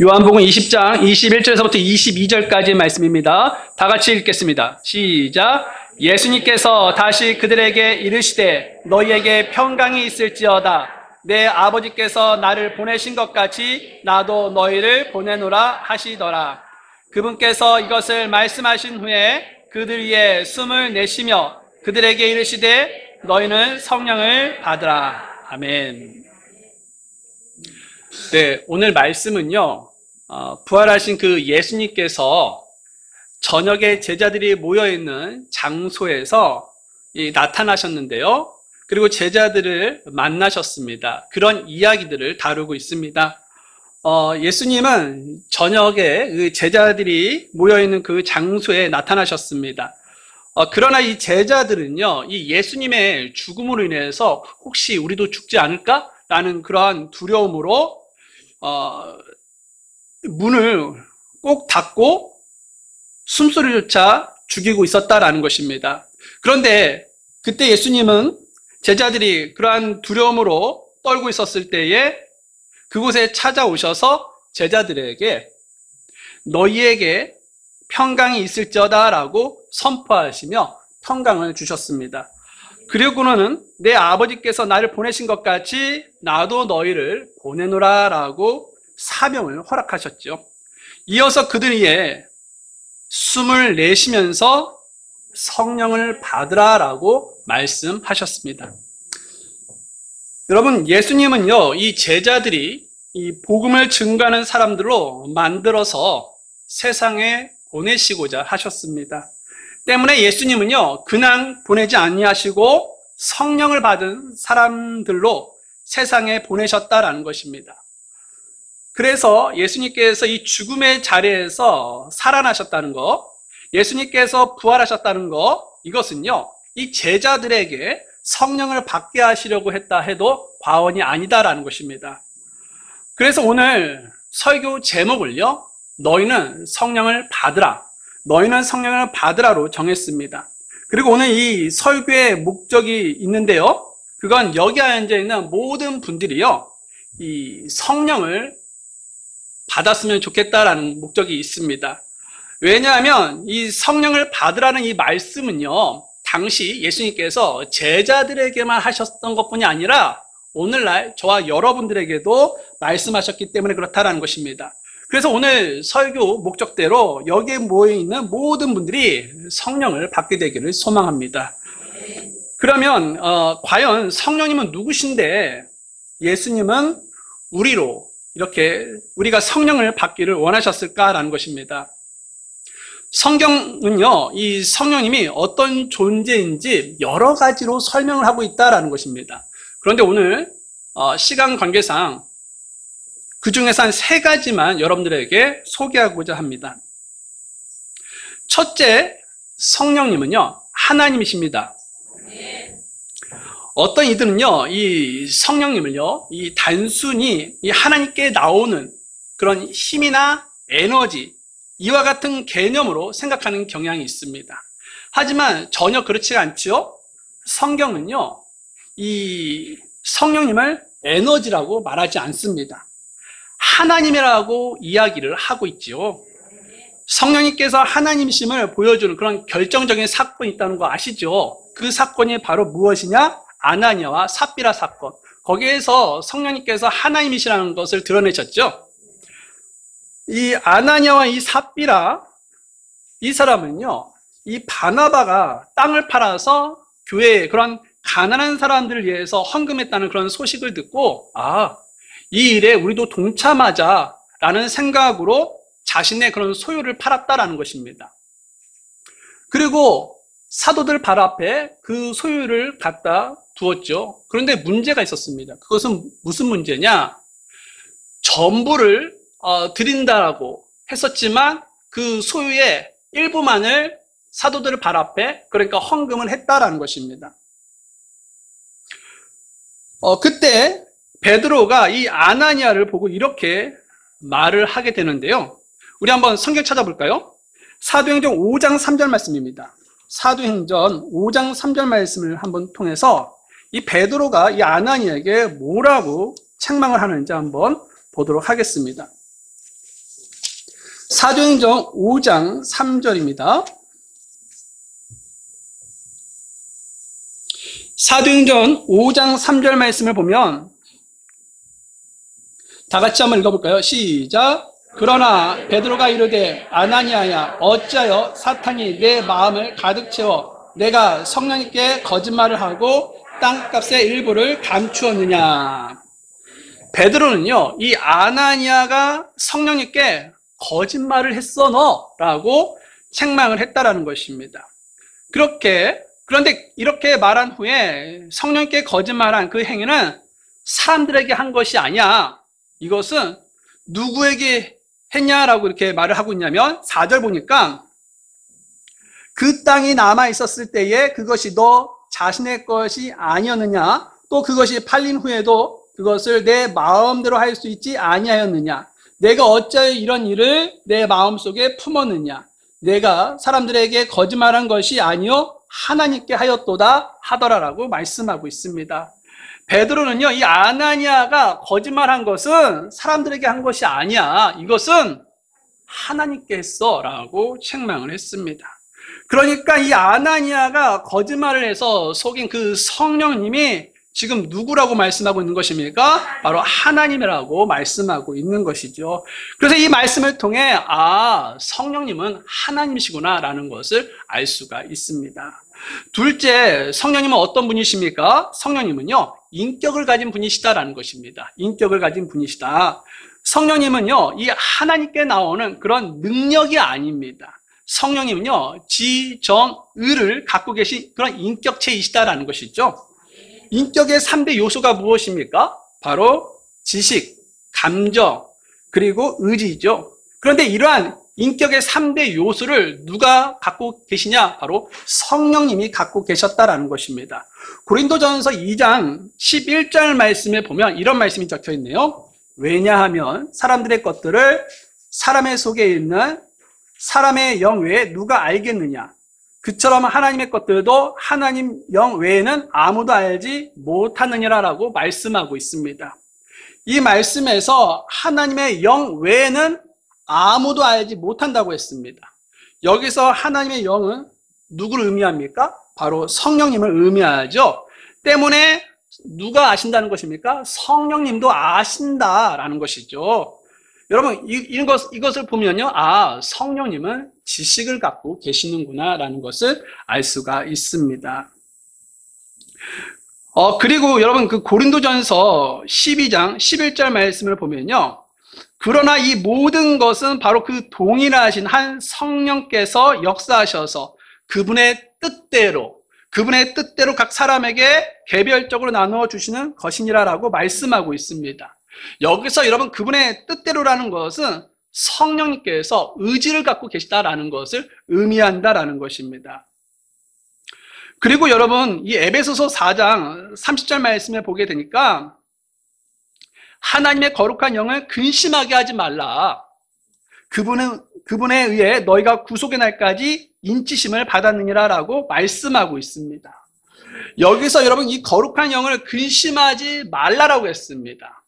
요한복음 20장 21절에서부터 22절까지의 말씀입니다. 다 같이 읽겠습니다. 시작. 예수님께서 다시 그들에게 이르시되 너희에게 평강이 있을지어다. 내 아버지께서 나를 보내신 것 같이 나도 너희를 보내노라 하시더라. 그분께서 이것을 말씀하신 후에 그들 위에 숨을 내쉬며 그들에게 이르시되 너희는 성령을 받으라. 아멘. 네, 오늘 말씀은요, 부활하신 그 예수님께서 저녁에 제자들이 모여있는 장소에서 나타나셨는데요. 그리고 제자들을 만나셨습니다. 그런 이야기들을 다루고 있습니다. 예수님은 저녁에 그 제자들이 모여있는 그 장소에 나타나셨습니다. 그러나 이 제자들은요, 이 예수님의 죽음으로 인해서 혹시 우리도 죽지 않을까? 라는 그러한 두려움으로 문을 꼭 닫고 숨소리조차 죽이고 있었다라는 것입니다. 그런데 그때 예수님은 제자들이 그러한 두려움으로 떨고 있었을 때에 그곳에 찾아오셔서 제자들에게 너희에게 평강이 있을지어다 라고 선포하시며 평강을 주셨습니다. 그리고는 내 아버지께서 나를 보내신 것 같이 나도 너희를 보내노라 라고 사명을 허락하셨죠. 이어서 그들 위에 숨을 내쉬면서 성령을 받으라 라고 말씀하셨습니다. 여러분, 예수님은요, 이 제자들이 이 복음을 증거하는 사람들로 만들어서 세상에 보내시고자 하셨습니다. 때문에 예수님은요, 그냥 보내지 아니하시고 성령을 받은 사람들로 세상에 보내셨다라는 것입니다. 그래서 예수님께서 이 죽음의 자리에서 살아나셨다는 것, 예수님께서 부활하셨다는 것, 이것은요, 이 제자들에게 성령을 받게 하시려고 했다 해도 과언이 아니다라는 것입니다. 그래서 오늘 설교 제목을요, 너희는 성령을 받으라, 너희는 성령을 받으라로 정했습니다. 그리고 오늘 이 설교의 목적이 있는데요, 그건 여기 앉아 있는 모든 분들이요, 이 성령을 받았으면 좋겠다라는 목적이 있습니다. 왜냐하면 이 성령을 받으라는 이 말씀은요, 당시 예수님께서 제자들에게만 하셨던 것뿐이 아니라 오늘날 저와 여러분들에게도 말씀하셨기 때문에 그렇다라는 것입니다. 그래서 오늘 설교 목적대로 여기에 모여있는 모든 분들이 성령을 받게 되기를 소망합니다. 그러면 과연 성령님은 누구신데 예수님은 우리로 이렇게 우리가 성령을 받기를 원하셨을까라는 것입니다. 성경은요, 이 성령님이 어떤 존재인지 여러 가지로 설명을 하고 있다라는 것입니다. 그런데 오늘 시간 관계상 그 중에서 한 3가지만 여러분들에게 소개하고자 합니다. 첫째, 성령님은요, 하나님이십니다. 어떤 이들은요, 이 성령님을요, 이 단순히 이 하나님께 나오는 그런 힘이나 에너지, 이와 같은 개념으로 생각하는 경향이 있습니다. 하지만 전혀 그렇지 않죠. 성경은요, 이 성령님을 에너지라고 말하지 않습니다. 하나님이라고 이야기를 하고 있죠. 성령님께서 하나님이심을 보여주는 그런 결정적인 사건이 있다는 거 아시죠? 그 사건이 바로 무엇이냐? 아나니아와 삽비라 사건. 거기에서 성령님께서 하나님이시라는 것을 드러내셨죠. 이 아나니아와 이 삽비라, 이 사람은요, 이 바나바가 땅을 팔아서 교회에 그런 가난한 사람들을 위해서 헌금했다는 그런 소식을 듣고, 이 일에 우리도 동참하자라는 생각으로 자신의 그런 소유를 팔았다라는 것입니다. 그리고 사도들 발 앞에 그 소유를 갖다 두었죠. 그런데 문제가 있었습니다. 그것은 무슨 문제냐? 전부를 드린다라고 했었지만 그 소유의 일부만을 사도들 발 앞에, 그러니까 헌금을 했다라는 것입니다. 그때 베드로가 이 아나니아를 보고 이렇게 말을 하게 되는데요. 우리 한번 성경 찾아볼까요? 사도행전 5장 3절 말씀입니다. 사도행전 5장 3절 말씀을 한번 통해서 이 베드로가 이 아나니아에게 뭐라고 책망을 하는지 한번 보도록 하겠습니다. 사도행전 5장 3절입니다. 사도행전 5장 3절 말씀을 보면 다 같이 한번 읽어볼까요? 시작. 그러나 베드로가 이르되 아나니아야 어찌하여 사탄이 내 마음을 가득 채워 내가 성령님께 거짓말을 하고 땅값의 일부를 감추었느냐. 베드로는요, 이 아나니아가 성령님께 거짓말을 했어 너라고 책망을 했다라는 것입니다. 그런데 이렇게 말한 후에 성령님께 거짓말한 그 행위는 사람들에게 한 것이 아니야. 이것은 누구에게 했냐라고 이렇게 말을 하고 있냐면 4절 보니까 그 땅이 남아 있었을 때에 그것이 너 자신의 것이 아니었느냐, 또 그것이 팔린 후에도 그것을 내 마음대로 할 수 있지 아니하였느냐, 내가 어찌하여 이런 일을 내 마음속에 품었느냐, 내가 사람들에게 거짓말한 것이 아니요 하나님께 하였도다 하더라라고 말씀하고 있습니다. 베드로는요, 이 아나니아가 거짓말한 것은 사람들에게 한 것이 아니야, 이것은 하나님께 했어 라고 책망을 했습니다. 그러니까 이 아나니아가 거짓말을 해서 속인 그 성령님이 지금 누구라고 말씀하고 있는 것입니까? 바로 하나님이라고 말씀하고 있는 것이죠. 그래서 이 말씀을 통해 성령님은 하나님이시구나 라는 것을 알 수가 있습니다. 둘째, 성령님은 어떤 분이십니까? 성령님은요, 인격을 가진 분이시다라는 것입니다. 인격을 가진 분이시다. 성령님은요, 이 하나님께 나오는 그런 능력이 아닙니다. 성령님은요, 지정의를 갖고 계신 그런 인격체이시다라는 것이죠. 인격의 3대 요소가 무엇입니까? 바로 지식, 감정, 그리고 의지죠. 그런데 이러한 인격의 3대 요소를 누가 갖고 계시냐? 바로 성령님이 갖고 계셨다라는 것입니다. 고린도전서 2장 11절 말씀에 보면 이런 말씀이 적혀 있네요. 왜냐하면 사람들의 것들을 사람의 속에 있는 사람의 영 외에 누가 알겠느냐? 그처럼 하나님의 것들도 하나님 영 외에는 아무도 알지 못하느니라라고 말씀하고 있습니다. 이 말씀에서 하나님의 영 외에는 아무도 알지 못한다고 했습니다. 여기서 하나님의 영은 누구를 의미합니까? 바로 성령님을 의미하죠. 때문에 누가 아신다는 것입니까? 성령님도 아신다라는 것이죠. 여러분, 이것을 보면요, 성령님은 지식을 갖고 계시는구나 라는 것을 알 수가 있습니다. 그리고 여러분, 그 고린도전서 12장 11절 말씀을 보면요, 그러나 이 모든 것은 바로 그 동일하신 한 성령께서 역사하셔서 그분의 뜻대로 각 사람에게 개별적으로 나누어 주시는 것이니라라고 말씀하고 있습니다. 여기서 여러분, 그분의 뜻대로라는 것은 성령님께서 의지를 갖고 계시다라는 것을 의미한다라는 것입니다. 그리고 여러분, 이 에베소서 4장 30절 말씀에 보게 되니까 하나님의 거룩한 영을 근심하게 하지 말라. 그분에 의해 너희가 구속의 날까지 인치심을 받았느니라라고 말씀하고 있습니다. 여기서 여러분, 이 거룩한 영을 근심하지 말라라고 했습니다.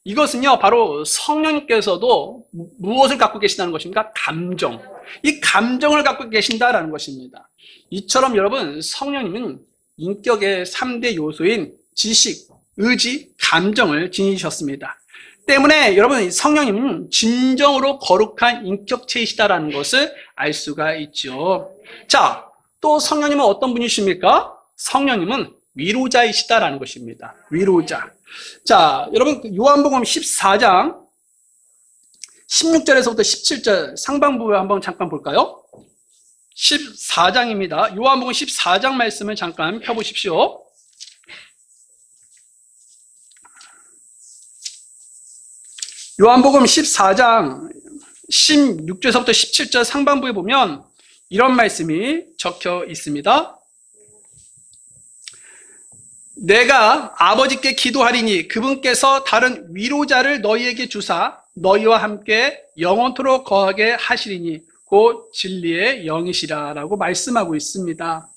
이것은요, 바로 성령님께서도 무엇을 갖고 계신다는 것입니까? 감정. 이 감정을 갖고 계신다라는 것입니다. 이처럼 여러분, 성령님은 인격의 3대 요소인 지식, 의지, 감정을 지니셨습니다. 때문에 여러분, 성령님은 진정으로 거룩한 인격체이시다라는 것을 알 수가 있죠. 자, 또 성령님은 어떤 분이십니까? 성령님은 위로자이시다라는 것입니다. 위로자. 자, 여러분, 요한복음 14장 16절에서부터 17절 상반부를 한번 잠깐 볼까요? 14장입니다. 요한복음 14장 말씀을 잠깐 펴보십시오. 요한복음 14장 16절에서부터 17절 상반부에 보면 이런 말씀이 적혀 있습니다. 내가 아버지께 기도하리니 그분께서 다른 위로자를 너희에게 주사 너희와 함께 영원토록 거하게 하시리니 곧 진리의 영이시라 라고 말씀하고 있습니다.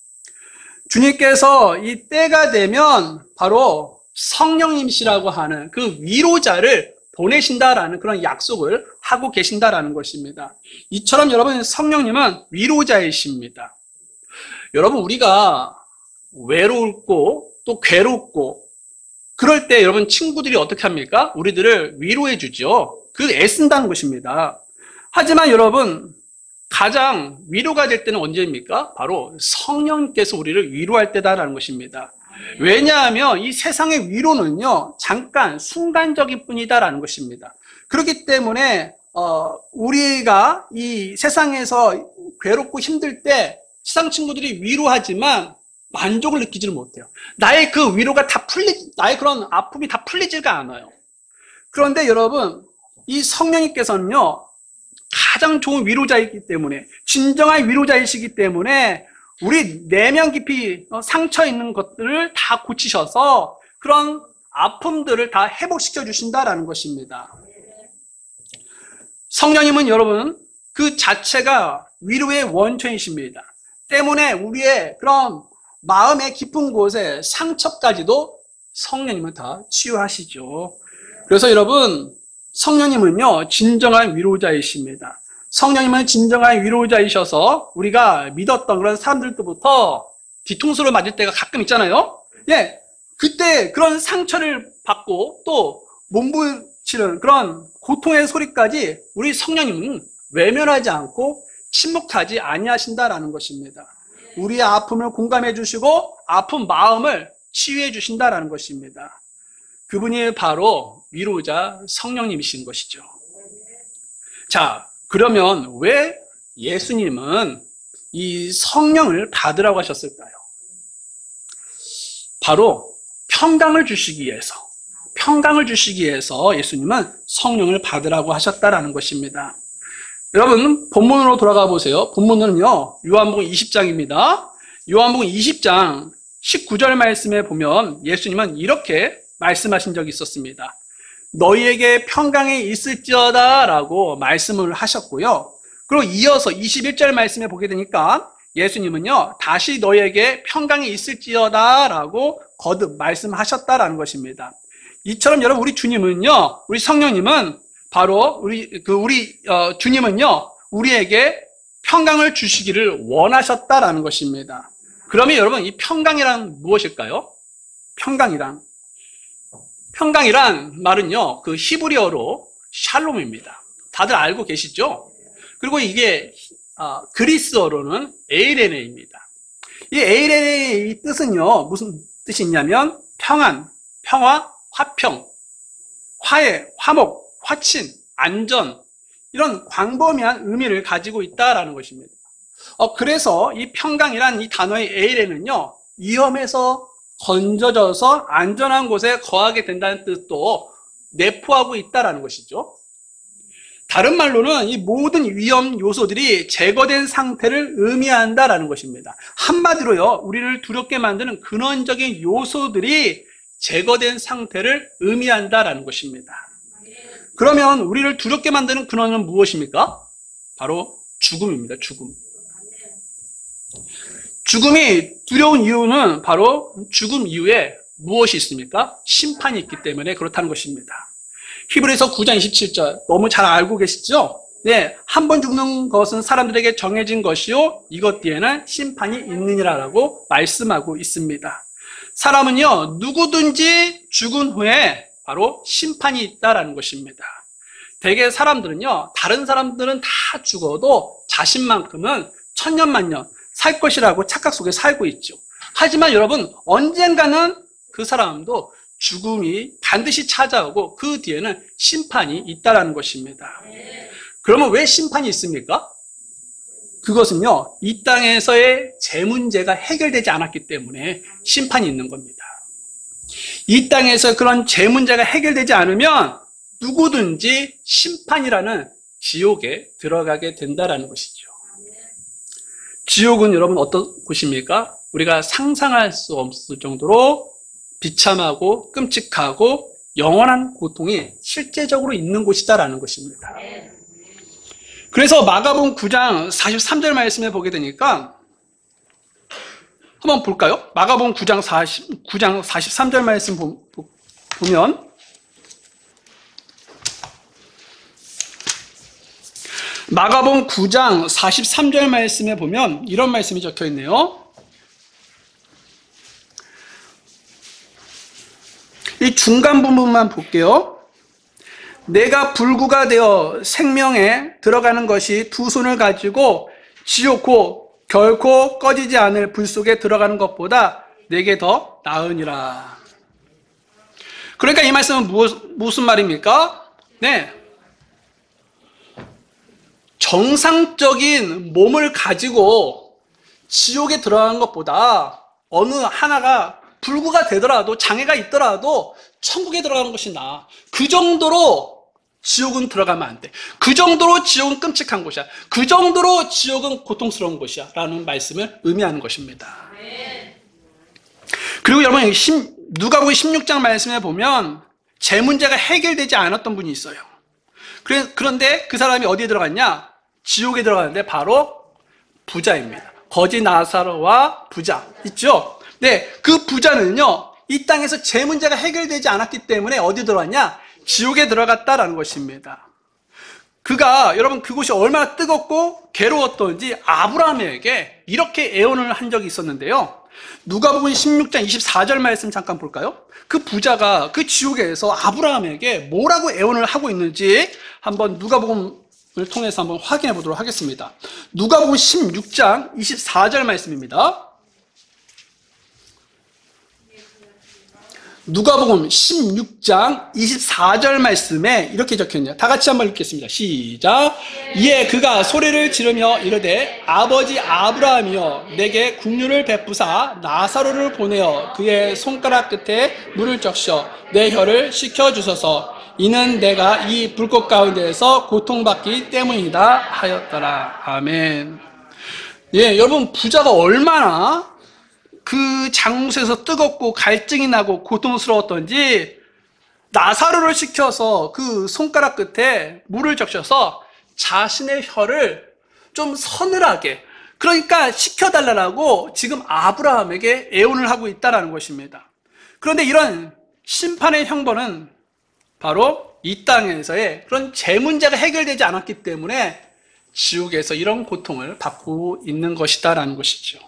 주님께서 이 때가 되면 바로 성령님이시라고 하는 그 위로자를 보내신다라는 그런 약속을 하고 계신다라는 것입니다. 이처럼 여러분 성령님은 위로자이십니다. 여러분 우리가 외롭고 또 괴롭고 그럴 때 여러분 친구들이 어떻게 합니까? 우리들을 위로해 주죠. 그 애쓴다는 것입니다. 하지만 여러분 가장 위로가 될 때는 언제입니까? 바로 성령님께서 우리를 위로할 때다라는 것입니다. 왜냐하면 이 세상의 위로는요 잠깐 순간적일 뿐이다라는 것입니다. 그렇기 때문에 우리가 이 세상에서 괴롭고 힘들 때 세상 친구들이 위로하지만 만족을 느끼지를 못해요. 나의 그 위로가 나의 그런 아픔이 다 풀리지가 않아요. 그런데 여러분, 이 성령님께서는요, 가장 좋은 위로자이기 때문에, 진정한 위로자이시기 때문에, 우리 내면 깊이 상처 있는 것들을 다 고치셔서 그런 아픔들을 다 회복시켜 주신다라는 것입니다. 성령님은 여러분, 그 자체가 위로의 원천이십니다. 때문에 우리의 그런 마음의 깊은 곳에 상처까지도 성령님은 다 치유하시죠. 그래서 여러분, 성령님은요, 진정한 위로자이십니다. 성령님은 진정한 위로자이셔서 우리가 믿었던 그런 사람들로부터 뒤통수를 맞을 때가 가끔 있잖아요. 예, 그때 그런 상처를 받고 또 몸부치는 그런 고통의 소리까지 우리 성령님은 외면하지 않고 침묵하지 아니하신다라는 것입니다. 우리의 아픔을 공감해 주시고 아픈 마음을 치유해 주신다라는 것입니다. 그분이 바로 위로자 성령님이신 것이죠. 자, 그러면 왜 예수님은 이 성령을 받으라고 하셨을까요? 바로 평강을 주시기 위해서 예수님은 성령을 받으라고 하셨다라는 것입니다. 여러분 본문으로 돌아가 보세요. 본문은요 요한복음 20장입니다. 요한복음 20장 19절 말씀에 보면 예수님은 이렇게 말씀하신 적이 있었습니다. 너희에게 평강이 있을지어다 라고 말씀을 하셨고요. 그리고 이어서 21절 말씀에 보게 되니까 예수님은요 다시 너희에게 평강이 있을지어다 라고 거듭 말씀하셨다라는 것입니다. 이처럼 여러분 우리 주님은요, 우리 성령님은 바로 주님은요 우리에게 평강을 주시기를 원하셨다라는 것입니다. 그러면 여러분 이 평강이란 무엇일까요? 평강이란 말은요 그 히브리어로 샬롬입니다. 다들 알고 계시죠? 그리고 이게 그리스어로는 에이레네입니다. 이 에이레네의 뜻은요 무슨 뜻이 있냐면 평안, 평화, 화평, 화해, 화목, 화친, 안전 이런 광범위한 의미를 가지고 있다라는 것입니다. 그래서 이 평강이란 이 단어의 에이레는요 위험에서 건져져서 안전한 곳에 거하게 된다는 뜻도 내포하고 있다라는 것이죠. 다른 말로는 이 모든 위험 요소들이 제거된 상태를 의미한다라는 것입니다. 한마디로요 우리를 두렵게 만드는 근원적인 요소들이 제거된 상태를 의미한다라는 것입니다. 그러면 우리를 두렵게 만드는 근원은 무엇입니까? 바로 죽음입니다. 죽음이 두려운 이유는 바로 죽음 이후에 무엇이 있습니까? 심판이 있기 때문에 그렇다는 것입니다. 히브리서 9장 27절 너무 잘 알고 계시죠? 네, 한 번 죽는 것은 사람들에게 정해진 것이요 이것 뒤에는 심판이 있느니라라고 말씀하고 있습니다. 사람은요 누구든지 죽은 후에 바로 심판이 있다라는 것입니다. 대개 사람들은요 다른 사람들은 다 죽어도 자신만큼은 천년만년 살 것이라고 착각 속에 살고 있죠. 하지만 여러분 언젠가는 그 사람도 죽음이 반드시 찾아오고 그 뒤에는 심판이 있다라는 것입니다. 그러면 왜 심판이 있습니까? 그것은요 이 땅에서의 재 문제가 해결되지 않았기 때문에 심판이 있는 겁니다. 이 땅에서 그런 재 문제가 해결되지 않으면 누구든지 심판이라는 지옥에 들어가게 된다라는 것이죠. 지옥은 여러분 어떤 곳입니까? 우리가 상상할 수 없을 정도로 비참하고 끔찍하고 영원한 고통이 실제적으로 있는 곳이다라는 것입니다. 그래서 마가복음 9장 43절 말씀에 보게 되니까 한번 볼까요? 마가복음 9장 43절 말씀 보면 마가복음 9장 43절 말씀에 보면 이런 말씀이 적혀 있네요. 이 중간 부분만 볼게요. 내가 불구가 되어 생명에 들어가는 것이 두 손을 가지고 지옥고 결코 꺼지지 않을 불 속에 들어가는 것보다 내게 더 나으니라. 그러니까 이 말씀은 무슨 말입니까? 네. 정상적인 몸을 가지고 지옥에 들어가는 것보다 어느 하나가 불구가 되더라도 장애가 있더라도 천국에 들어가는 것이 나아. 그 정도로 지옥은 들어가면 안 돼. 그 정도로 지옥은 끔찍한 곳이야. 그 정도로 지옥은 고통스러운 곳이야 라는 말씀을 의미하는 것입니다. 그리고 여러분 누가복음 16장 말씀에 보면 제 문제가 해결되지 않았던 분이 있어요. 그런데 그 사람이 어디에 들어갔냐? 지옥에 들어갔는데 바로 부자입니다. 거지 나사로와 부자 있죠? 네, 그 부자는요 이 땅에서 제 문제가 해결되지 않았기 때문에 어디 들어갔냐? 지옥에 들어갔다라는 것입니다. 그가 여러분 그곳이 얼마나 뜨겁고 괴로웠던지 아브라함에게 이렇게 애원을 한 적이 있었는데요. 누가복음 16장 24절 말씀 잠깐 볼까요? 그 부자가 그 지옥에서 아브라함에게 뭐라고 애원을 하고 있는지 한번 누가복음을 통해서 한번 확인해 보도록 하겠습니다. 누가복음 16장 24절 말씀입니다. 누가복음 16장 24절 말씀에 이렇게 적혀있네요. 다 같이 한번 읽겠습니다. 시작. 이에 그가 소리를 지르며 이르되 아버지 아브라함이여 내게 국류를 베푸사 나사로를 보내어 그의 손가락 끝에 물을 적셔 내 혀를 식혀주소서. 이는 내가 이 불꽃 가운데에서 고통받기 때문이다 하였더라. 아멘. 예, 여러분 부자가 얼마나 그 장소에서 뜨겁고 갈증이 나고 고통스러웠던지 나사로를 시켜서 그 손가락 끝에 물을 적셔서 자신의 혀를 좀 서늘하게 그러니까 식혀달라고 지금 아브라함에게 애원을 하고 있다는 것입니다. 그런데 이런 심판의 형벌은 바로 이 땅에서의 그런 제 문제가 해결되지 않았기 때문에 지옥에서 이런 고통을 받고 있는 것이다라는 것이죠.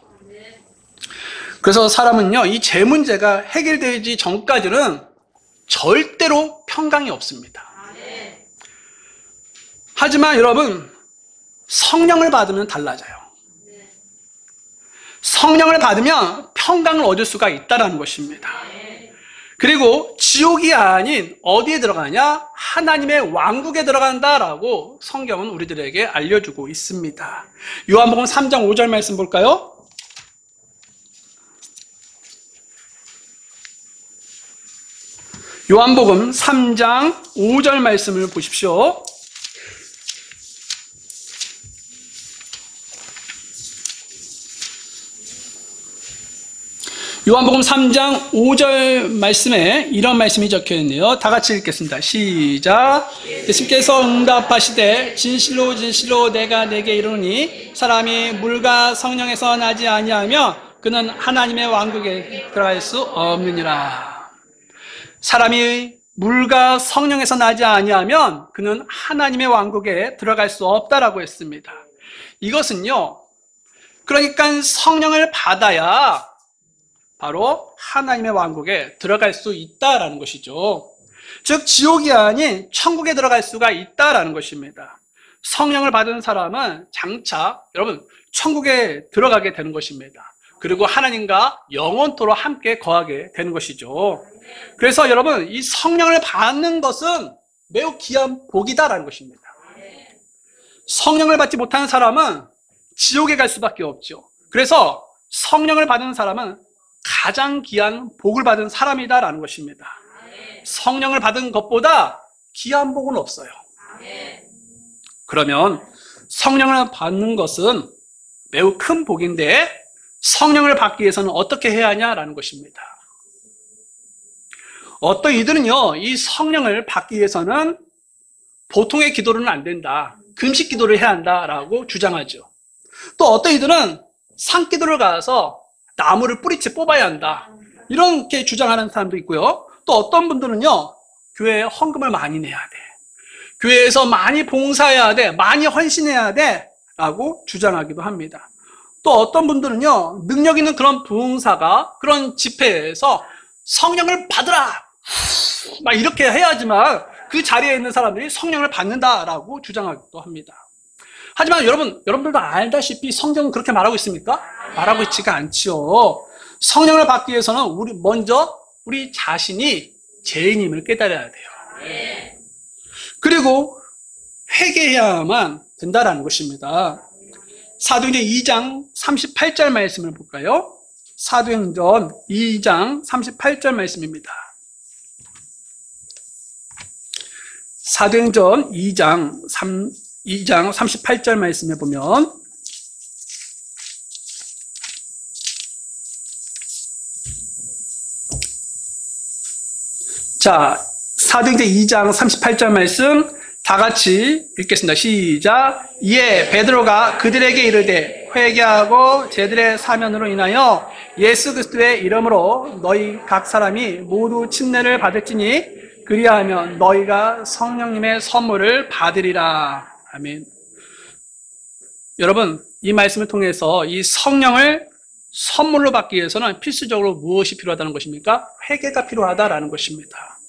그래서 사람은요, 이 제 문제가 해결되지 전까지는 절대로 평강이 없습니다. 하지만 여러분, 성령을 받으면 달라져요. 성령을 받으면 평강을 얻을 수가 있다는 것입니다. 그리고 지옥이 아닌 어디에 들어가냐? 하나님의 왕국에 들어간다라고 성경은 우리들에게 알려주고 있습니다. 요한복음 3장 5절 말씀 볼까요? 요한복음 3장 5절 말씀을 보십시오. 요한복음 3장 5절 말씀에 이런 말씀이 적혀있네요. 다 같이 읽겠습니다. 시작. 예수께서 응답하시되 진실로 진실로 내가 내게 이르노니 사람이 물과 성령에서 나지 아니하며 그는 하나님의 왕국에 들어갈 수 없느니라. 사람이 물과 성령에서 나지 아니하면 그는 하나님의 왕국에 들어갈 수 없다라고 했습니다. 이것은요, 그러니까 성령을 받아야 바로 하나님의 왕국에 들어갈 수 있다라는 것이죠. 즉 지옥이 아닌 천국에 들어갈 수가 있다라는 것입니다. 성령을 받은 사람은 장차 여러분 천국에 들어가게 되는 것입니다. 그리고 하나님과 영원토록 함께 거하게 되는 것이죠. 그래서 여러분 이 성령을 받는 것은 매우 귀한 복이다라는 것입니다. 성령을 받지 못하는 사람은 지옥에 갈 수밖에 없죠. 그래서 성령을 받은 사람은 가장 귀한 복을 받은 사람이다라는 것입니다. 성령을 받은 것보다 귀한 복은 없어요. 그러면 성령을 받는 것은 매우 큰 복인데 성령을 받기 위해서는 어떻게 해야 하냐라는 것입니다. 어떤 이들은요, 이 성령을 받기 위해서는 보통의 기도로는 안 된다. 금식 기도를 해야 한다라고 주장하죠. 또 어떤 이들은 산기도를 가서 나무를 뿌리채 뽑아야 한다. 이렇게 주장하는 사람도 있고요. 또 어떤 분들은요, 교회에 헌금을 많이 내야 돼. 교회에서 많이 봉사해야 돼, 많이 헌신해야 돼 라고 주장하기도 합니다. 또 어떤 분들은요, 능력 있는 그런 봉사가 그런 집회에서 성령을 받으라 막 이렇게 해야지만 그 자리에 있는 사람들이 성령을 받는다라고 주장하기도 합니다. 하지만 여러분들도 알다시피 성경은 그렇게 말하고 있습니까? 말하고 있지가 않지요. 성령을 받기 위해서는 먼저 우리 자신이 죄인임을 깨달아야 돼요. 그리고 회개해야만 된다라는 것입니다. 사도행전 2장 38절 말씀을 볼까요? 사도행전 2장 38절 말씀입니다. 사도행전 2장 38절 말씀에 보면 자, 사도행전 2장 38절 말씀 다 같이 읽겠습니다. 시작. 이에 베드로가 그들에게 이르되 회개하고 제들의 사면으로 인하여 예수 그리스도의 이름으로 너희 각 사람이 모두 침례를 받을지니 그리하면 너희가 성령님의 선물을 받으리라. 아멘. 여러분, 이 말씀을 통해서 이 성령을 선물로 받기 위해서는 필수적으로 무엇이 필요하다는 것입니까? 회개가 필요하다라는 것입니다.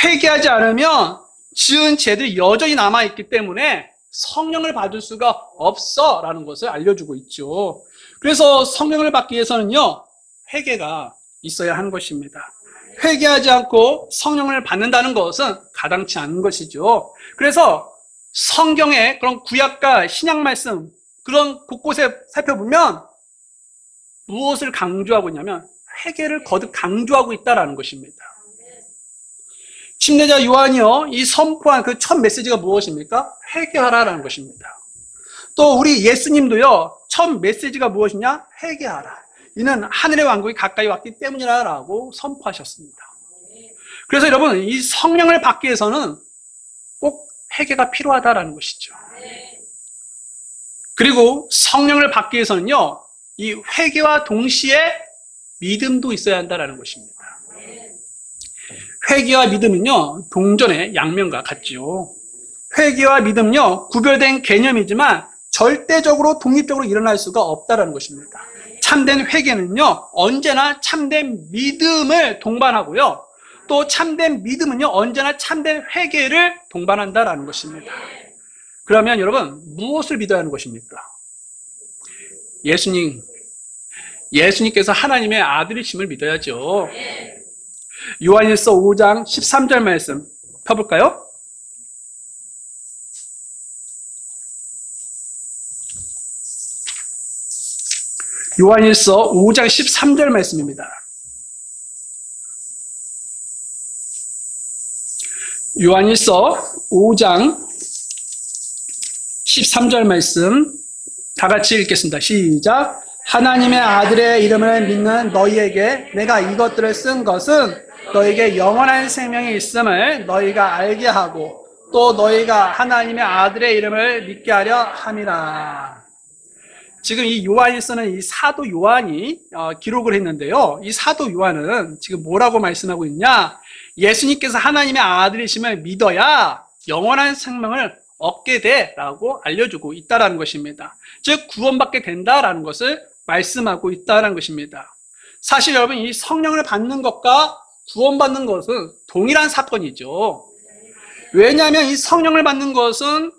회개하지 않으면 지은 죄들이 여전히 남아있기 때문에 성령을 받을 수가 없어라는 것을 알려주고 있죠. 그래서 성령을 받기 위해서는요, 회개가 있어야 하는 것입니다. 회개하지 않고 성령을 받는다는 것은 가당치 않은 것이죠. 그래서 성경의 그런 구약과 신약 말씀 그런 곳곳에 살펴보면 무엇을 강조하고 있냐면 회개를 거듭 강조하고 있다는 것입니다. 침례자 요한이요, 이 선포한 그 첫 메시지가 무엇입니까? 회개하라라는 것입니다. 또 우리 예수님도요, 첫 메시지가 무엇이냐? 회개하라. 이는 하늘의 왕국이 가까이 왔기 때문이라고 선포하셨습니다. 그래서 여러분, 이 성령을 받기 위해서는 꼭 회개가 필요하다라는 것이죠. 그리고 성령을 받기 위해서는요, 이 회개와 동시에 믿음도 있어야 한다라는 것입니다. 회개와 믿음은요, 동전의 양면과 같지요. 회개와 믿음은요, 구별된 개념이지만 절대적으로 독립적으로 일어날 수가 없다라는 것입니다. 참된 회개는요, 언제나 참된 믿음을 동반하고요, 또 참된 믿음은요, 언제나 참된 회개를 동반한다라는 것입니다. 그러면 여러분, 무엇을 믿어야 하는 것입니까? 예수님께서 하나님의 아들이심을 믿어야죠. 요한일서 5장 13절 말씀 펴볼까요? 요한일서 5장 13절 말씀입니다. 요한일서 5장 13절 말씀 다 같이 읽겠습니다. 시작. 하나님의 아들의 이름을 믿는 너희에게 내가 이것들을 쓴 것은 너희에게 영원한 생명이 있음을 너희가 알게 하고 또 너희가 하나님의 아들의 이름을 믿게 하려 함이라. 지금 이 요한일서는 이 사도 요한이 기록을 했는데요. 이 사도 요한은 지금 뭐라고 말씀하고 있냐? 예수님께서 하나님의 아들이심을 믿어야 영원한 생명을 얻게 돼라고 알려주고 있다라는 것입니다. 즉 구원받게 된다라는 것을 말씀하고 있다라는 것입니다. 사실 여러분, 이 성령을 받는 것과 구원받는 것은 동일한 사건이죠. 왜냐하면 이 성령을 받는 것은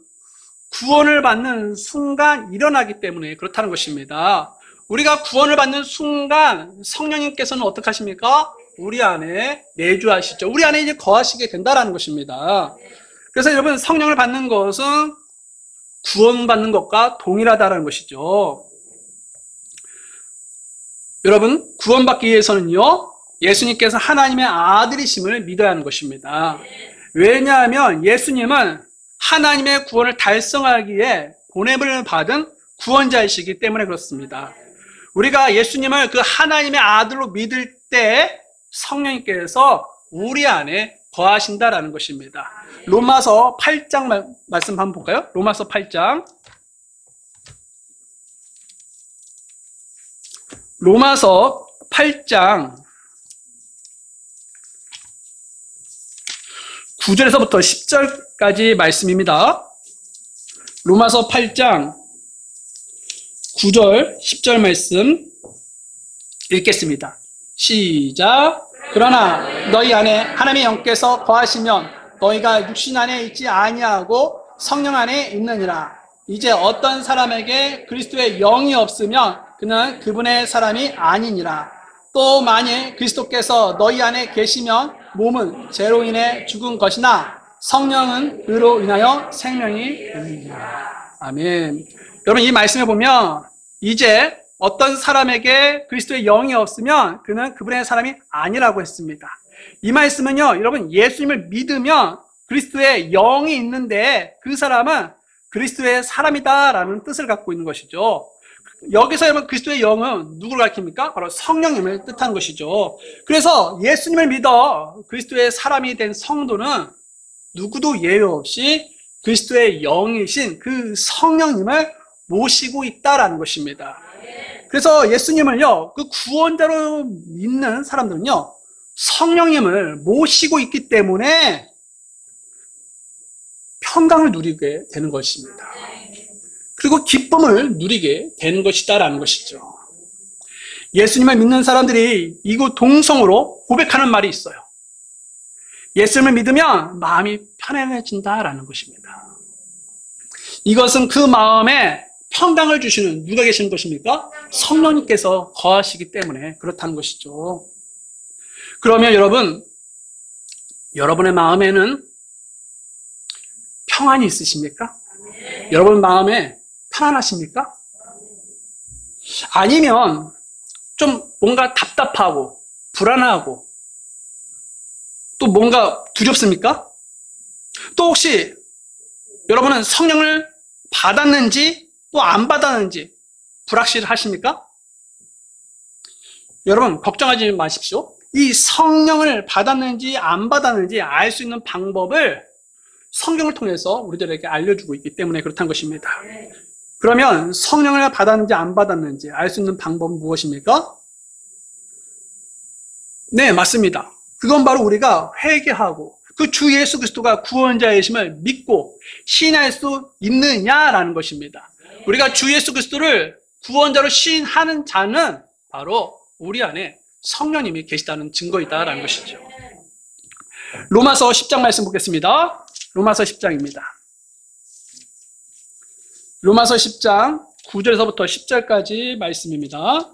구원을 받는 순간 일어나기 때문에 그렇다는 것입니다. 우리가 구원을 받는 순간 성령님께서는 어떻게 하십니까? 우리 안에 내주하시죠. 우리 안에 이제 거하시게 된다라는 것입니다. 그래서 여러분, 성령을 받는 것은 구원받는 것과 동일하다는 것이죠. 여러분, 구원받기 위해서는요, 예수님께서 하나님의 아들이심을 믿어야 하는 것입니다. 왜냐하면 예수님은 하나님의 구원을 달성하기에 보냄을 받은 구원자이시기 때문에 그렇습니다. 우리가 예수님을 그 하나님의 아들로 믿을 때 성령님께서 우리 안에 거하신다라는 것입니다. 로마서 8장 말씀 한번 볼까요? 로마서 8장. 로마서 8장 9절에서부터 10절까지 말씀입니다. 로마서 8장 9절, 10절 말씀 읽겠습니다. 시작. 그러나 너희 안에 하나님의 영께서 거하시면 너희가 육신 안에 있지 아니하고 성령 안에 있느니라. 이제 어떤 사람에게 그리스도의 영이 없으면 그는 그분의 사람이 아니니라. 또 만일 그리스도께서 너희 안에 계시면 몸은 죄로 인해 죽은 것이나 성령은 의로 인하여 생명이 됩니다. 아멘. 여러분, 이 말씀에 보면 이제 어떤 사람에게 그리스도의 영이 없으면 그는 그분의 사람이 아니라고 했습니다. 이 말씀은요, 여러분, 예수님을 믿으면 그리스도의 영이 있는데 그 사람은 그리스도의 사람이다라는 뜻을 갖고 있는 것이죠. 여기서 여러분, 그리스도의 영은 누구를 가리킵니까? 바로 성령님을 뜻하는 것이죠. 그래서 예수님을 믿어 그리스도의 사람이 된 성도는 누구도 예외 없이 그리스도의 영이신 그 성령님을 모시고 있다라는 것입니다. 그래서 예수님을요, 그 구원자로 믿는 사람들은요, 성령님을 모시고 있기 때문에 평강을 누리게 되는 것입니다. 그리고 기쁨을 누리게 되는 것이다라는 것이죠. 예수님을 믿는 사람들이 이곳 동성으로 고백하는 말이 있어요. 예수님을 믿으면 마음이 편안해진다라는 것입니다. 이것은 그 마음에 평강을 주시는 누가 계시는 것입니까? 성령님께서 거하시기 때문에 그렇다는 것이죠. 그러면 여러분, 여러분의 마음에는 평안이 있으십니까? 여러분 마음에 편안하십니까? 아니면 좀 뭔가 답답하고 불안하고 또 뭔가 두렵습니까? 또 혹시 여러분은 성령을 받았는지 또 안 받았는지 불확실하십니까? 여러분 걱정하지 마십시오. 이 성령을 받았는지 안 받았는지 알 수 있는 방법을 성경을 통해서 우리들에게 알려주고 있기 때문에 그렇다는 것입니다. 그러면 성령을 받았는지 안 받았는지 알 수 있는 방법은 무엇입니까? 네, 맞습니다. 그건 바로 우리가 회개하고 그 주 예수 그리스도가 구원자이심을 믿고 시인할 수 있느냐라는 것입니다. 우리가 주 예수 그리스도를 구원자로 시인하는 자는 바로 우리 안에 성령님이 계시다는 증거이다라는 것이죠. 로마서 10장 말씀 보겠습니다. 로마서 10장입니다. 로마서 10장 9절에서부터 10절까지 말씀입니다.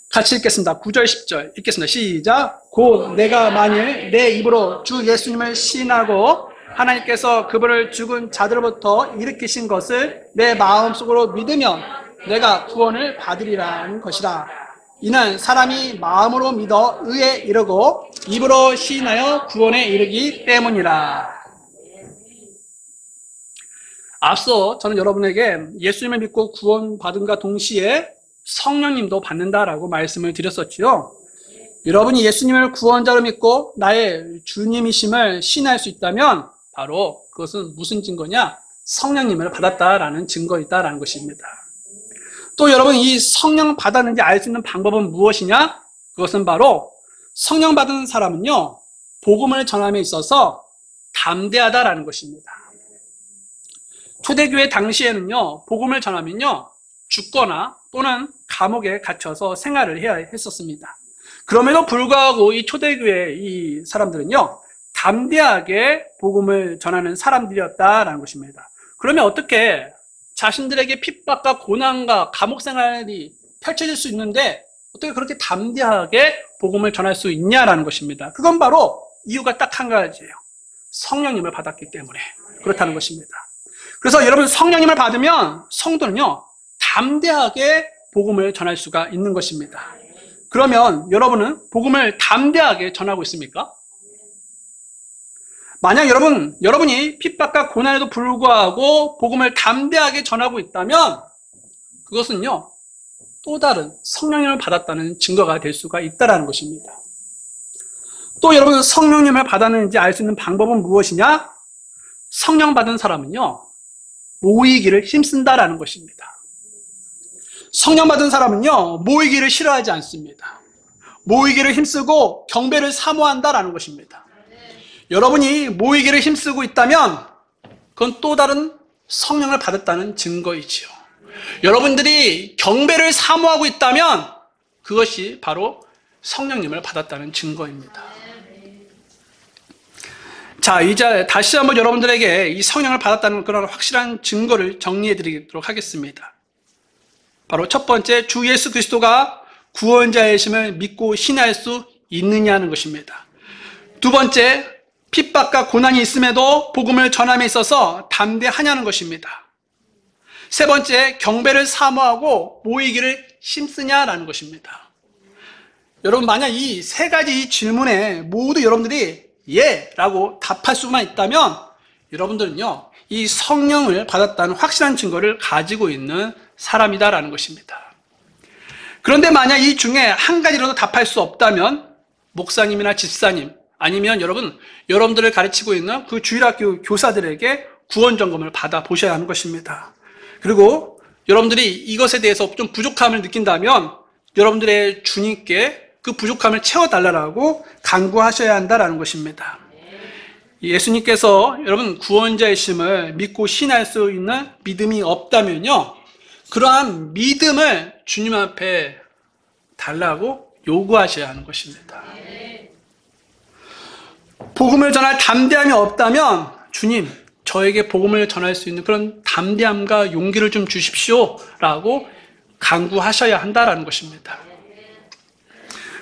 같이 읽겠습니다. 9절 10절 읽겠습니다. 시작. 곧 내가 만일 내 입으로 주 예수님을 시인하고 하나님께서 그분을 죽은 자들로부터 일으키신 것을 내 마음속으로 믿으면 내가 구원을 받으리라는 것이라. 이는 사람이 마음으로 믿어 의에 이르고 입으로 시인하여 구원에 이르기 때문이라. 앞서 저는 여러분에게 예수님을 믿고 구원받음과 동시에 성령님도 받는다라고 말씀을 드렸었지요. 여러분이 예수님을 구원자로 믿고 나의 주님이심을 시인할 수 있다면 바로 그것은 무슨 증거냐? 성령님을 받았다라는 증거이다라는 것입니다. 또 여러분, 이 성령 받았는지 알 수 있는 방법은 무엇이냐? 그것은 바로 성령 받은 사람은요, 복음을 전함에 있어서 담대하다라는 것입니다. 초대교회 당시에는요, 복음을 전하면요, 죽거나 또는 감옥에 갇혀서 생활을 해야 했었습니다. 그럼에도 불구하고 이 초대교회 이 사람들은요, 담대하게 복음을 전하는 사람들이었다라는 것입니다. 그러면 어떻게 자신들에게 핍박과 고난과 감옥 생활이 펼쳐질 수 있는데 어떻게 그렇게 담대하게 복음을 전할 수 있냐라는 것입니다. 그건 바로 이유가 딱 한 가지예요. 성령님을 받았기 때문에 그렇다는 것입니다. 그래서 여러분, 성령님을 받으면 성도는요, 담대하게 복음을 전할 수가 있는 것입니다. 그러면 여러분은 복음을 담대하게 전하고 있습니까? 만약 여러분이 핍박과 고난에도 불구하고 복음을 담대하게 전하고 있다면 그것은요, 또 다른 성령님을 받았다는 증거가 될 수가 있다는 것입니다. 또 여러분, 성령님을 받았는지 알 수 있는 방법은 무엇이냐? 성령 받은 사람은요, 모이기를 힘쓴다라는 것입니다. 성령 받은 사람은요, 모이기를 싫어하지 않습니다. 모이기를 힘쓰고 경배를 사모한다라는 것입니다. 여러분이 모이기를 힘쓰고 있다면 그건 또 다른 성령을 받았다는 증거이지요. 여러분들이 경배를 사모하고 있다면 그것이 바로 성령님을 받았다는 증거입니다. 자, 이제 다시 한번 여러분들에게 이 성령을 받았다는 그런 확실한 증거를 정리해 드리도록 하겠습니다. 바로 첫 번째, 주 예수 그리스도가 구원자이심을 믿고 신뢰할 수 있느냐는 것입니다. 두 번째, 핍박과 고난이 있음에도 복음을 전함에 있어서 담대하냐는 것입니다. 세 번째, 경배를 사모하고 모이기를 힘쓰냐라는 것입니다. 여러분, 만약 이 세 가지 질문에 모두 여러분들이 예 라고 답할 수만 있다면 여러분들은요, 이 성령을 받았다는 확실한 증거를 가지고 있는 사람이다라는 것입니다. 그런데 만약 이 중에 한 가지라도 답할 수 없다면 목사님이나 집사님 아니면 여러분들을 가르치고 있는 그 주일학교 교사들에게 구원 점검을 받아 보셔야 하는 것입니다. 그리고 여러분들이 이것에 대해서 좀 부족함을 느낀다면 여러분들의 주님께 그 부족함을 채워달라고 간구하셔야 한다는 것입니다. 예수님께서 여러분 구원자이심을 믿고 신뢰할 수 있는 믿음이 없다면요, 그러한 믿음을 주님 앞에 달라고 요구하셔야 하는 것입니다. 복음을 전할 담대함이 없다면 주님, 저에게 복음을 전할 수 있는 그런 담대함과 용기를 좀 주십시오 라고 간구하셔야 한다는 것입니다.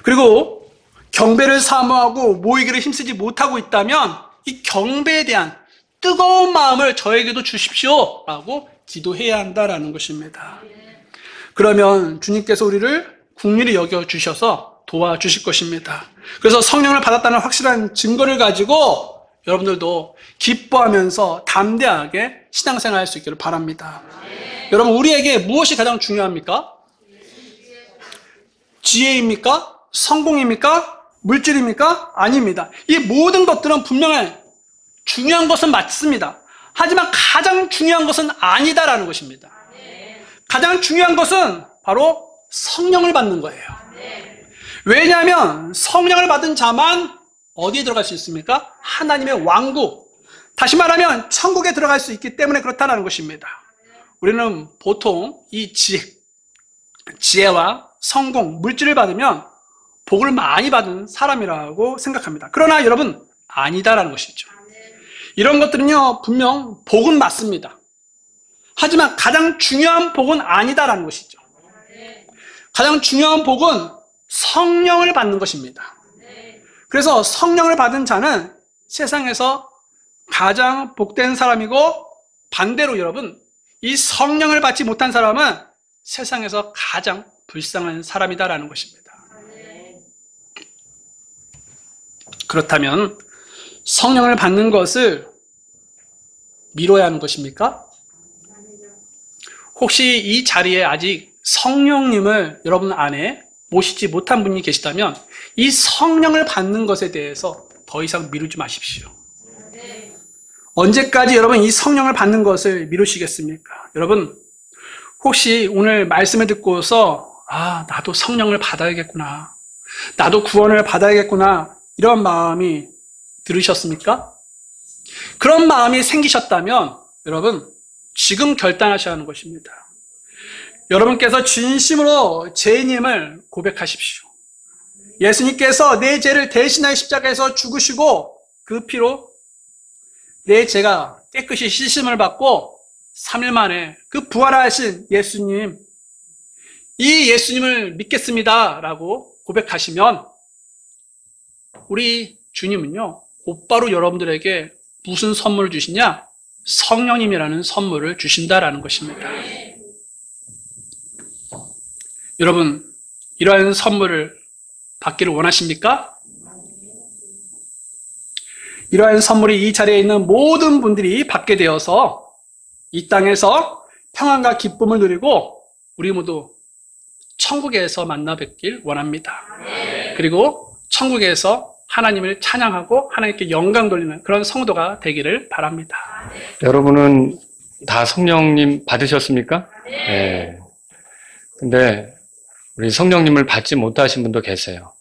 그리고 경배를 사모하고 모이기를 힘쓰지 못하고 있다면 이 경배에 대한 뜨거운 마음을 저에게도 주십시오 라고 기도해야 한다는 것입니다. 그러면 주님께서 우리를 긍휼히 여겨주셔서 도와주실 것입니다. 그래서 성령을 받았다는 확실한 증거를 가지고 여러분들도 기뻐하면서 담대하게 신앙생활 할 수 있기를 바랍니다. 여러분, 우리에게 무엇이 가장 중요합니까? 지혜입니까? 성공입니까? 물질입니까? 아닙니다. 이 모든 것들은 분명히 중요한 것은 맞습니다. 하지만 가장 중요한 것은 아니다라는 것입니다. 가장 중요한 것은 바로 성령을 받는 거예요. 왜냐하면 성령을 받은 자만 어디에 들어갈 수 있습니까? 하나님의 왕국, 다시 말하면 천국에 들어갈 수 있기 때문에 그렇다는 것입니다. 우리는 보통 이 지혜와 성공, 물질을 받으면 복을 많이 받은 사람이라고 생각합니다. 그러나 여러분, 아니다라는 것이죠. 이런 것들은요, 분명 복은 맞습니다. 하지만 가장 중요한 복은 아니다라는 것이죠. 가장 중요한 복은 성령을 받는 것입니다. 그래서 성령을 받은 자는 세상에서 가장 복된 사람이고, 반대로 여러분, 이 성령을 받지 못한 사람은 세상에서 가장 불쌍한 사람이다라는 것입니다. 그렇다면 성령을 받는 것을 미뤄야 하는 것입니까? 혹시 이 자리에 아직 성령님을 여러분 안에 모시지 못한 분이 계시다면 이 성령을 받는 것에 대해서 더 이상 미루지 마십시오. 언제까지 여러분 이 성령을 받는 것을 미루시겠습니까? 여러분, 혹시 오늘 말씀을 듣고서 나도 성령을 받아야겠구나, 나도 구원을 받아야겠구나, 이런 마음이 들으셨습니까? 그런 마음이 생기셨다면 여러분, 지금 결단하셔야 하는 것입니다. 여러분께서 진심으로 죄인임을 고백하십시오. 예수님께서 내 죄를 대신하여 십자가에서 죽으시고 그 피로 내 죄가 깨끗이 씻음을 받고 3일 만에 그 부활하신 예수님, 이 예수님을 믿겠습니다 라고 고백하시면 우리 주님은요, 곧바로 여러분들에게 무슨 선물을 주시냐? 성령님이라는 선물을 주신다라는 것입니다. 여러분, 이러한 선물을 받기를 원하십니까? 이러한 선물이 이 자리에 있는 모든 분들이 받게 되어서 이 땅에서 평안과 기쁨을 누리고 우리 모두 천국에서 만나 뵙길 원합니다. 그리고 천국에서 하나님을 찬양하고 하나님께 영광 돌리는 그런 성도가 되기를 바랍니다. 여러분은 다 성령님 받으셨습니까? 네. 근데 우리 성령님을 받지 못하신 분도 계세요.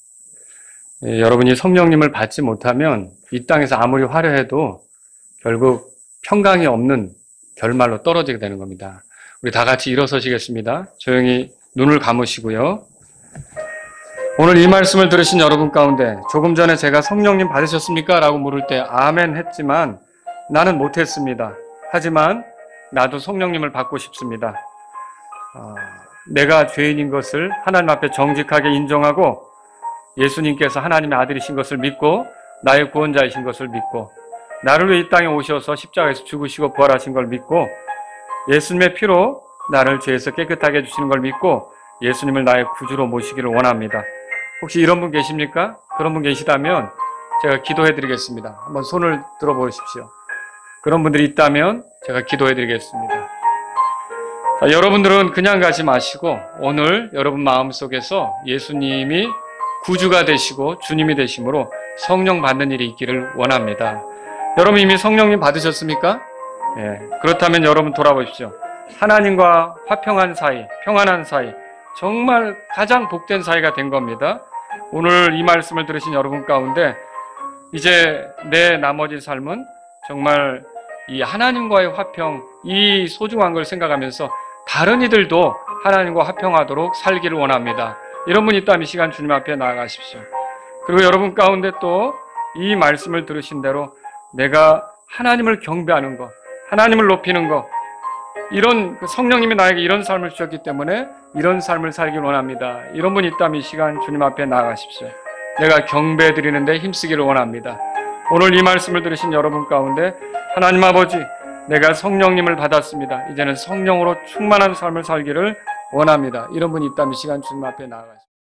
여러분이 성령님을 받지 못하면 이 땅에서 아무리 화려해도 결국 평강이 없는 결말로 떨어지게 되는 겁니다. 우리 다 같이 일어서시겠습니다. 조용히 눈을 감으시고요. 오늘 이 말씀을 들으신 여러분 가운데 조금 전에 제가 성령님 받으셨습니까? 라고 물을 때 아멘 했지만 나는 못했습니다. 하지만 나도 성령님을 받고 싶습니다. 내가 죄인인 것을 하나님 앞에 정직하게 인정하고 예수님께서 하나님의 아들이신 것을 믿고 나의 구원자이신 것을 믿고 나를 위해 이 땅에 오셔서 십자가에서 죽으시고 부활하신 걸 믿고 예수님의 피로 나를 죄에서 깨끗하게 해주시는 걸 믿고 예수님을 나의 구주로 모시기를 원합니다. 혹시 이런 분 계십니까? 그런 분 계시다면 제가 기도해 드리겠습니다. 한번 손을 들어 보십시오. 그런 분들이 있다면 제가 기도해 드리겠습니다. 자, 여러분들은 그냥 가지 마시고 오늘 여러분 마음속에서 예수님이 구주가 되시고 주님이 되심으로 성령 받는 일이 있기를 원합니다. 여러분 이미 성령님 받으셨습니까? 예, 그렇다면 여러분 돌아보십시오. 하나님과 화평한 사이, 평안한 사이, 정말 가장 복된 사이가 된 겁니다. 오늘 이 말씀을 들으신 여러분 가운데 이제 내 나머지 삶은 정말 이 하나님과의 화평, 이 소중한 걸 생각하면서 다른 이들도 하나님과 화평하도록 살기를 원합니다. 이런 분이 있다면 이 시간 주님 앞에 나아가십시오. 그리고 여러분 가운데 또 이 말씀을 들으신 대로 내가 하나님을 경배하는 것, 하나님을 높이는 것, 이런 성령님이 나에게 이런 삶을 주셨기 때문에 이런 삶을 살기를 원합니다. 이런 분이 있다면 이 시간 주님 앞에 나아가십시오. 내가 경배 드리는데 힘쓰기를 원합니다. 오늘 이 말씀을 들으신 여러분 가운데 하나님 아버지, 내가 성령님을 받았습니다. 이제는 성령으로 충만한 삶을 살기를 원합니다. 이런 분이 있다면 이 시간 주님 앞에 나아가십시오.